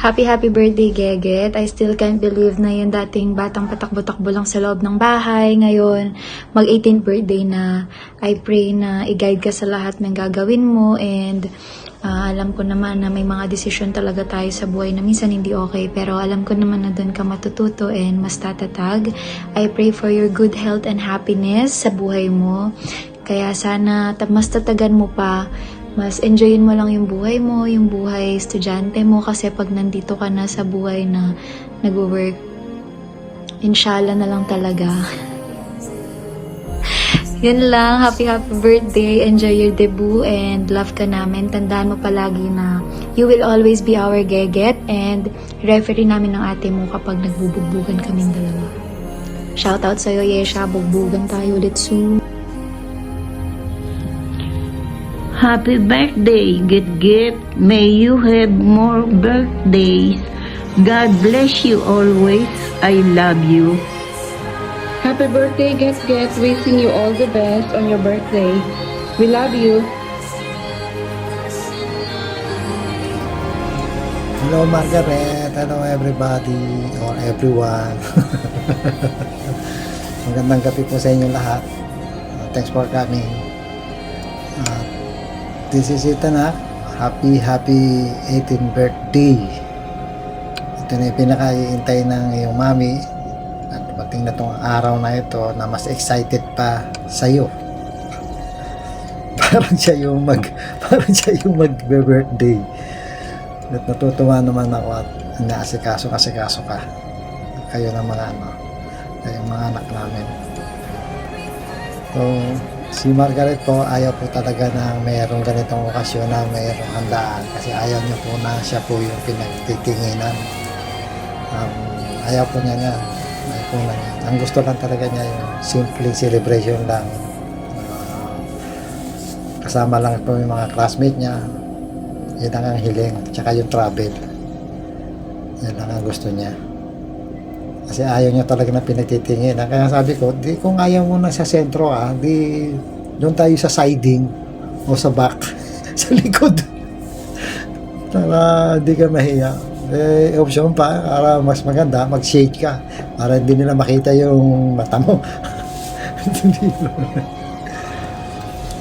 Happy birthday, Geget. I still can't believe na yung dating batang patakbo-takbo lang sa loob ng bahay. Ngayon, mag-18th birthday na. I pray na i-guide ka sa lahat ng gagawin mo and alam ko naman na may mga desisyon talaga tayo sa buhay na minsan hindi okay, pero alam ko naman na doon ka matututo and mas tatatag. I pray for your good health and happiness sa buhay mo. Kaya sana mas tatagan mo pa, mas enjoyin mo lang yung buhay estudyante mo, kasi pag nandito ka na sa buhay na nag-work, inshallah na lang talaga. Yun lang, happy birthday, enjoy your debut, and love ka namin. Tandaan mo palagi na you will always be our Geget, and referee namin ng ate mo kapag nagbubugbugan kaming dalawa. Shoutout sa'yo, Yesha, bugbugan tayo ulit soon. Happy birthday, Get. May you have more birthdays. God bless you always. I love you. Happy birthday, Get. Wishing you all the best on your birthday. We love you. Hello, Margaret. Hello, everybody or everyone. Magandang gabi po sa inyo lahat. Thanks for coming. This is it na. Happy 18th birthday. Ito na yung pinaka-iintay ng iyong mami. At dumating na tong araw na ito na mas excited pa sa'yo. Parang siya yung mag-birthday. At natutuwa naman ako at inaasikaso ka. Kayo ng mga kayong mga anak namin. So, si Margaret po, ayaw po talaga na mayroong ganitong okasyon na mayroong handaan, kasi ayaw niya po na siya po yung pinagtitinginan. Ayaw po niya. Ang gusto lang talaga niya yung simple celebration lang. Kasama lang po yung mga classmate niya. Yan lang ang hiling. Tsaka yung travel. Yan lang ang gusto niya. Kasi ayaw niya talaga na pinagtitingin. Kaya sabi ko, kung ayaw mo na sa sentro, di doon tayo sa siding o sa back, sa likod. Para di ka mahiya. Option pa, para mas maganda, mag-shade ka. Para hindi nila makita yung mata mo.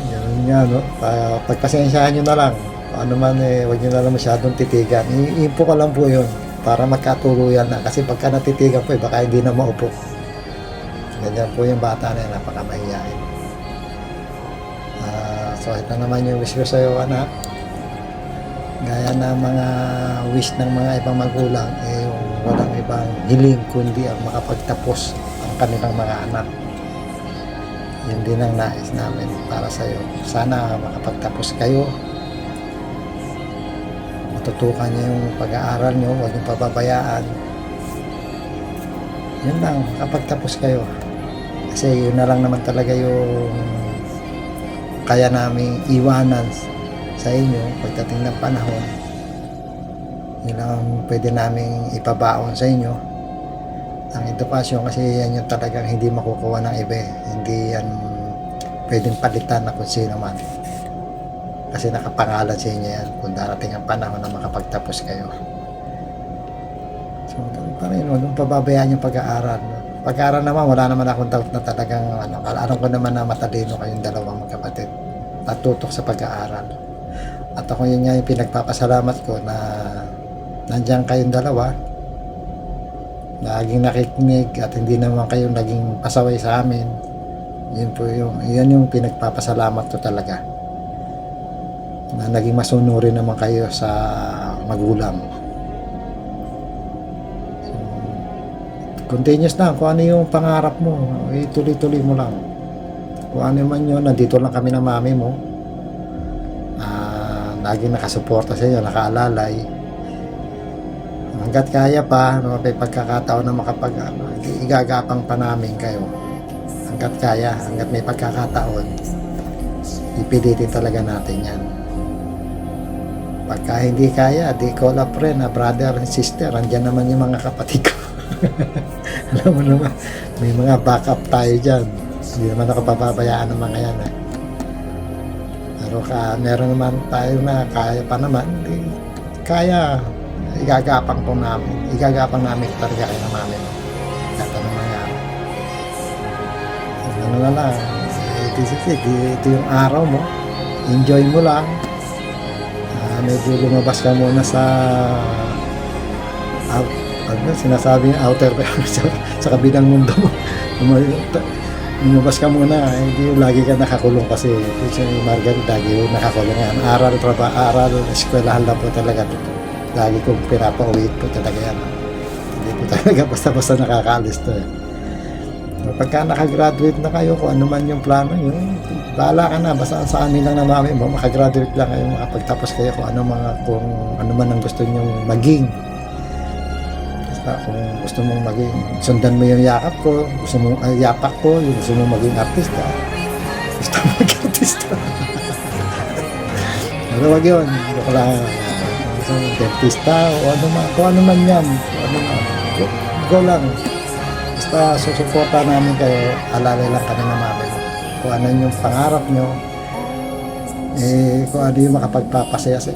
Ganun nga, no? Pagpasensyahan nyo na lang. Ano man, huwag nyo na lang masyadong titigan. Iimpo ko lang po yun para magkatuluyan na, kasi pagka natitigan po baka hindi na maupo. Ganyan po yung bata na yun, napakamahiyain. So ito naman yung wish ko sa iyo, anak. Gaya na mga wish ng mga ibang magulang, yung walang ibang hiling kundi ang makapagtapos ang kanilang mga anak. Yun din ang nais namin para sa iyo. Sana makapagtapos kayo, matutukan niyo yung pag-aaral niyo, huwag yung pababayaan. Yun lang, kapag tapos kayo. Kasi yun na lang naman talaga yung kaya namin iwanan sa inyo pagdating ng panahon. Yun lang ang pwede namin ipabaon sa inyo. Ang edukasyon, kasi yan yung talagang hindi makukuha ng iba. Hindi yan pwedeng palitan na kung sino man. Kasi nakapangalan sa inyo yan kung darating ang panahon na makapagtapos kayo. So, pa rin, huwag mong pababayaan yung pag-aaral. Pag-aaral naman, wala naman akong doubt na talagang, alam ko naman na matalino kayong dalawang magkapatid. Natutok sa pag-aaral. At ako yun nga yung pinagpapasalamat ko na nandiyan kayong dalawa. Laging nakikinig at hindi naman kayong naging pasaway sa amin. Yun yung pinagpapasalamat ko talaga. Na naging masunurin naman kayo sa magulang. So, continuous lang kung ano yung pangarap mo, ituloy-tuloy mo lang. Kung ano man yun, nandito lang kami ng mami mo. Laging nakasuporta sa inyo, nakaalalay. Hanggat kaya pa, may pagkakataon na igagapang pa namin kayo. Hanggat kaya, hanggat may pagkakataon, ipilitin talaga natin yan. Pagka hindi kaya, di call a friend, brother and sister, andyan naman yung mga kapatid ko. Alam mo naman, may mga backup tayo dyan. Hindi naman ako papabayaan ng mga yan. Pero meron naman tayo na kaya pa naman, kaya igagapang po namin. Igagapang namin talaga kayo ng mami mo. Kahit anong mangyari. Ano na lang, ito yung araw mo. Enjoy mo lang. Medyo lumabas ka muna sa sinasabing outer sa kabilang mundo mo. Lumabas ka muna, hindi lagi ka nakakulong kasi si Margaret lagi nakakulong yan. Aral, eskwelahan lang po talaga. Lagi kong pinapauwi po talaga yan. Hindi po talaga basta-basta nakakaalis to. Pagka nakagraduate na kayo, kung ano man yung plano nyo, bahala ka na, basta sa amin lang na mami mo, makagraduate lang kayo, makapagtapos kayo kung ano man ang gusto nyo maging. Kung gusto mong maging, sundan mo yung yakap ko, gusto mong yapak ko, yung gusto mong maging artista, gusto mong maging artista. Pero wag yun, joke lang. Gusto mong dentista, o kung ano man yan, go lang. Basta susuporta namin kayo, alalay lang kami na mami mo. Kung ano yung pangarap nyo, kung ano yung makapagpapasaya sa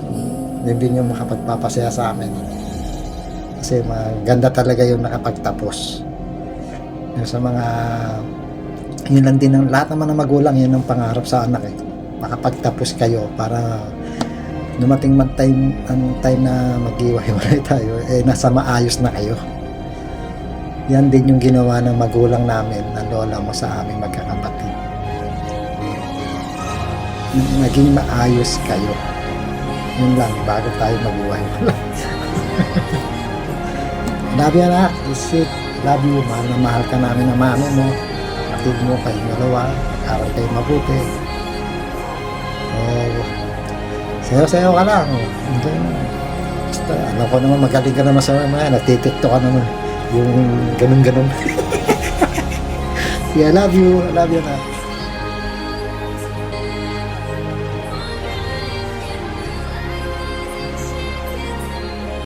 hindi nyo makapagpapasaya sa amin. Kasi maganda talaga yung nakapagtapos. Yung sa mga, yun lang din ang lahat naman ng magulang, yun ang pangarap sa anak eh. Makapagtapos kayo para dumating man ang time na mag-iwa-hiwalay tayo, nasa maayos na kayo. Yan din yung ginawa ng magulang namin, ng lola mo sa aming magkakapatid. Naging maayos kayo. Yun lang, bago tayo mag-iwa-hiwalay. Love you, anak. Is it? Love you. Mahal na mahal ka namin ng mami mo. Kapatid mo, kayong dalawa. Aral kayo mabuti. Sayo-sayo ka lang. Basta, alam ko naman, magaling ka naman sa mga. Nagtitikto ka naman. Yung ganun-ganun. Yeah, I love you. I love you, anak.